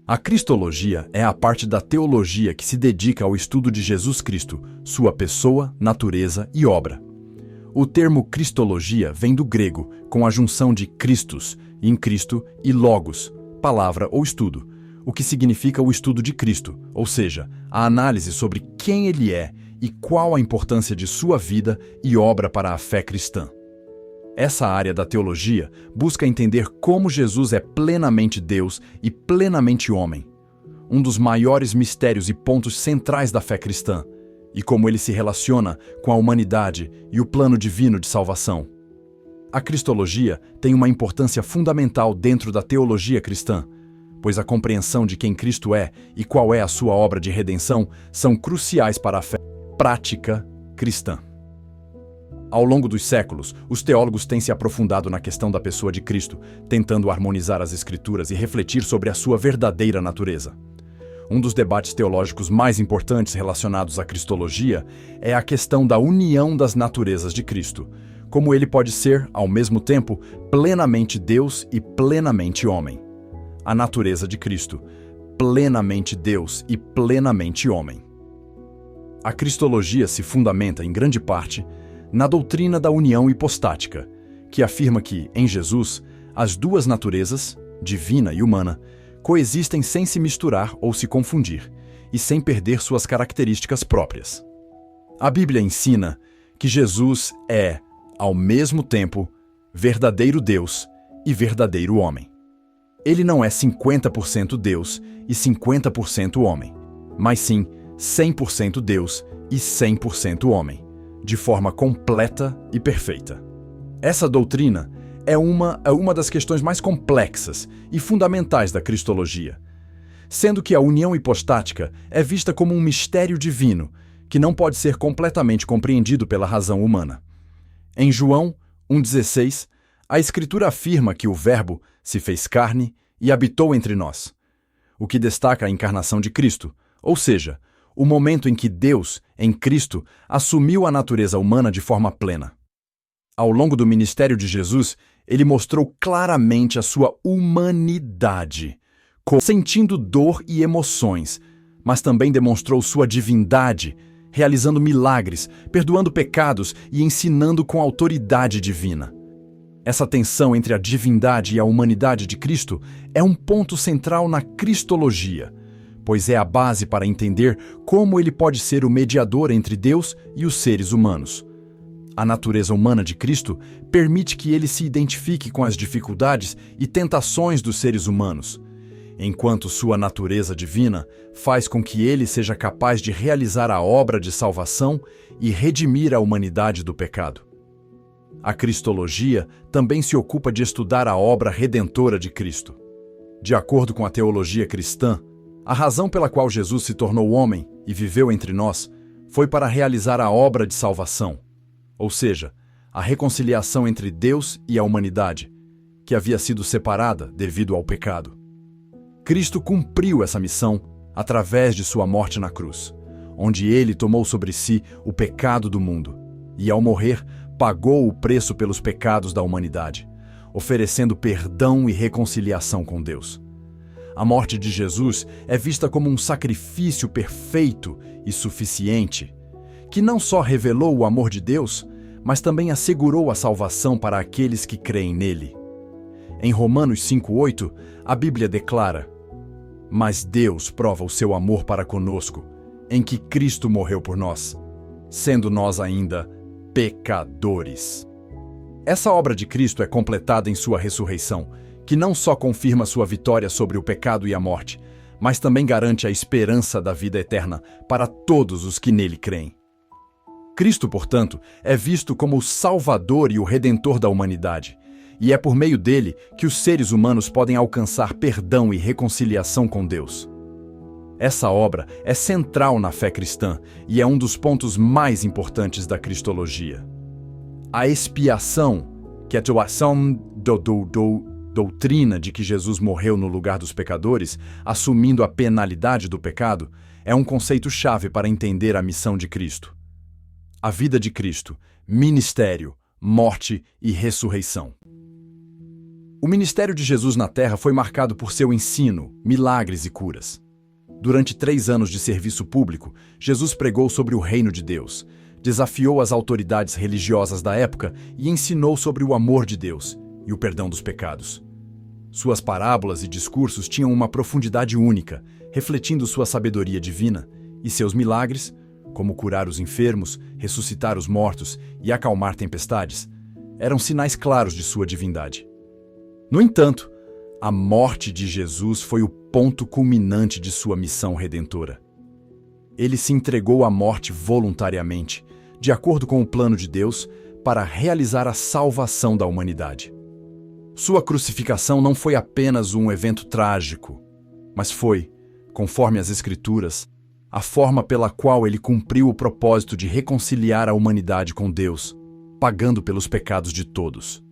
A cristologia é a parte da teologia que se dedica ao estudo de Jesus Cristo, sua pessoa, natureza e obra. O termo cristologia vem do grego, com a junção de Christos, em Cristo, e logos, palavra ou estudo, o que significa o estudo de Cristo, ou seja, a análise sobre quem ele é e qual a importância de sua vida e obra para a fé cristã. Essa área da teologia busca entender como Jesus é plenamente Deus e plenamente homem, um dos maiores mistérios e pontos centrais da fé cristã, e como ele se relaciona com a humanidade e o plano divino de salvação. A cristologia tem uma importância fundamental dentro da teologia cristã, pois a compreensão de quem Cristo é e qual é a sua obra de redenção são cruciais para a fé prática cristã. Ao longo dos séculos, os teólogos têm se aprofundado na questão da pessoa de Cristo, tentando harmonizar as Escrituras e refletir sobre a sua verdadeira natureza. Um dos debates teológicos mais importantes relacionados à cristologia é a questão da união das naturezas de Cristo, como ele pode ser, ao mesmo tempo, plenamente Deus e plenamente homem. A natureza de Cristo, plenamente Deus e plenamente homem. A cristologia se fundamenta, em grande parte, na doutrina da união hipostática, que afirma que, em Jesus, as duas naturezas, divina e humana, coexistem sem se misturar ou se confundir, e sem perder suas características próprias. A Bíblia ensina que Jesus é, ao mesmo tempo, verdadeiro Deus e verdadeiro homem. Ele não é 50% Deus e 50% homem, mas sim 100% Deus e 100% homem, de forma completa e perfeita. Essa doutrina é uma das questões mais complexas e fundamentais da cristologia, sendo que a união hipostática é vista como um mistério divino que não pode ser completamente compreendido pela razão humana. Em João 1,16, a Escritura afirma que o Verbo se fez carne e habitou entre nós, o que destaca a encarnação de Cristo, ou seja, o momento em que Deus, em Cristo, assumiu a natureza humana de forma plena. Ao longo do ministério de Jesus, ele mostrou claramente a sua humanidade, sentindo dor e emoções, mas também demonstrou sua divindade, realizando milagres, perdoando pecados e ensinando com autoridade divina. Essa tensão entre a divindade e a humanidade de Cristo é um ponto central na cristologia, pois é a base para entender como ele pode ser o mediador entre Deus e os seres humanos. A natureza humana de Cristo permite que ele se identifique com as dificuldades e tentações dos seres humanos, enquanto sua natureza divina faz com que ele seja capaz de realizar a obra de salvação e redimir a humanidade do pecado. A cristologia também se ocupa de estudar a obra redentora de Cristo. De acordo com a teologia cristã, a razão pela qual Jesus se tornou homem e viveu entre nós foi para realizar a obra de salvação, ou seja, a reconciliação entre Deus e a humanidade, que havia sido separada devido ao pecado. Cristo cumpriu essa missão através de sua morte na cruz, onde ele tomou sobre si o pecado do mundo e, ao morrer, pagou o preço pelos pecados da humanidade, oferecendo perdão e reconciliação com Deus. A morte de Jesus é vista como um sacrifício perfeito e suficiente, que não só revelou o amor de Deus, mas também assegurou a salvação para aqueles que creem nele. Em Romanos 5,8, a Bíblia declara: "Mas Deus prova o seu amor para conosco, em que Cristo morreu por nós, sendo nós ainda pecadores." Essa obra de Cristo é completada em sua ressurreição, que não só confirma sua vitória sobre o pecado e a morte, mas também garante a esperança da vida eterna para todos os que nele creem. Cristo, portanto, é visto como o Salvador e o Redentor da humanidade, e é por meio dele que os seres humanos podem alcançar perdão e reconciliação com Deus. Essa obra é central na fé cristã e é um dos pontos mais importantes da cristologia. A expiação, que é a doação doutrina de que Jesus morreu no lugar dos pecadores, assumindo a penalidade do pecado, é um conceito-chave para entender a missão de Cristo. A vida de Cristo, ministério, morte e ressurreição. O ministério de Jesus na Terra foi marcado por seu ensino, milagres e curas. Durante 3 anos de serviço público, Jesus pregou sobre o reino de Deus, desafiou as autoridades religiosas da época e ensinou sobre o amor de Deus e o perdão dos pecados. Suas parábolas e discursos tinham uma profundidade única, refletindo sua sabedoria divina, e seus milagres, como curar os enfermos, ressuscitar os mortos e acalmar tempestades, eram sinais claros de sua divindade. No entanto, a morte de Jesus foi o ponto culminante de sua missão redentora. Ele se entregou à morte voluntariamente, de acordo com o plano de Deus, para realizar a salvação da humanidade. Sua crucificação não foi apenas um evento trágico, mas foi, conforme as Escrituras, a forma pela qual ele cumpriu o propósito de reconciliar a humanidade com Deus, pagando pelos pecados de todos.